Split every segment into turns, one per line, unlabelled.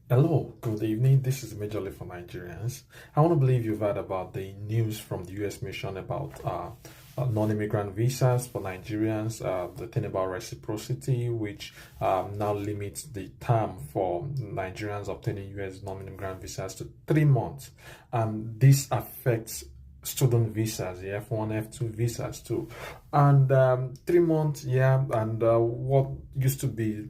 Hello, good evening. This is Majorly for Nigerians. I want to believe you've heard about the news from the US mission about non-immigrant visas for Nigerians, the thing about reciprocity, which now limits the term for Nigerians obtaining US non-immigrant visas to 3 months. This affects student visas, the F1, F2 visas too. And 3 months, yeah, and what used to be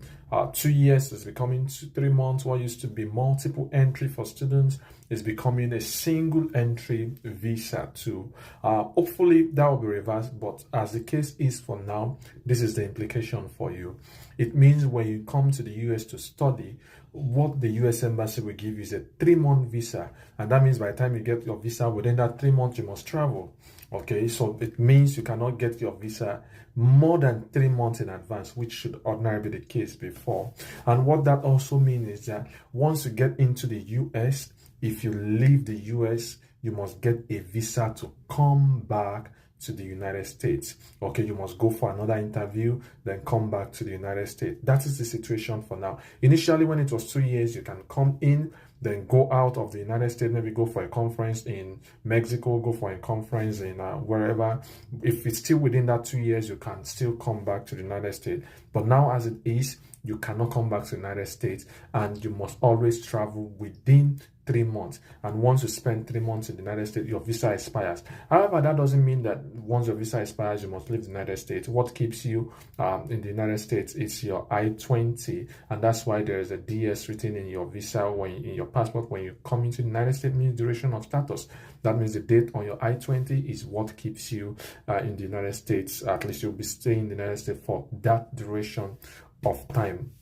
2 years is becoming 3 months. What used to be multiple entry for students is becoming a single entry visa too. Hopefully that will be reversed, but as the case is for now, this is the implication for you. It means when you come to the US to study, what the US Embassy will give you is a 3 month visa, and that means by the time you get your visa within that 3 months, you must travel. Okay, so it means you cannot get your visa more than 3 months in advance, which should ordinarily be the case before. And what that also means is that once you get into the US, if you leave the US, you must get a visa to come back to the United States. Okay, you must go for another interview, then come back to the United States. That is the situation for now. Initially, when it was 2 years, you can come in, then go out of the United States, maybe go for a conference in Mexico, go for a conference in wherever. If it's still within that 2 years, you can still come back to the United States. But now, as it is, you cannot come back to the United States, and you must always travel within 3 months. And once you spend 3 months in the United States, your visa expires. However, that doesn't mean that once your visa expires, you must leave the United States. What keeps you in the United States is your I-20, and that's why there is a DS written in your visa, in your passport, when you come into the United States, means duration of status. That means the date on your I-20 is what keeps you in the United States. At least you'll be staying in the United States for that duration of time.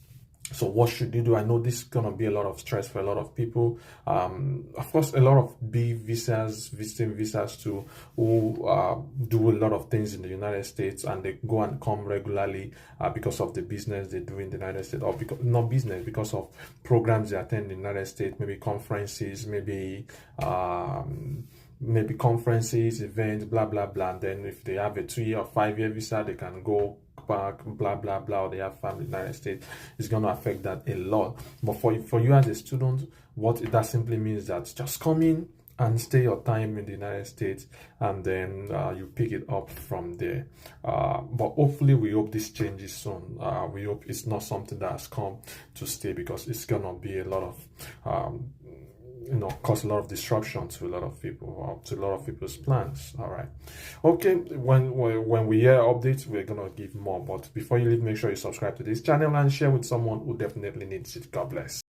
So what should you do? I know this is going to be a lot of stress for a lot of people. Of course, a lot of B visas, visiting visas too, who do a lot of things in the United States, and they go and come regularly because of the business they do in the United States, or because not business, because of programs they attend in the United States, maybe conferences, maybe conferences, events, blah blah blah. And then if they have a 2 year or 5 year visa, they can go back, blah blah blah, or they have family in the United States. It's going to affect that a lot. But for you as a student, what that simply means that just come in and stay your time in the United States, and then you pick it up from there. But hopefully, we hope this changes soon. We hope it's not something that has come to stay, because it's gonna be a lot of cause a lot of disruption to a lot of people, or to a lot of people's plans. All right, okay, when we hear updates, we're gonna give more. But before you leave, make sure you subscribe to this channel and share with someone who definitely needs it. God bless.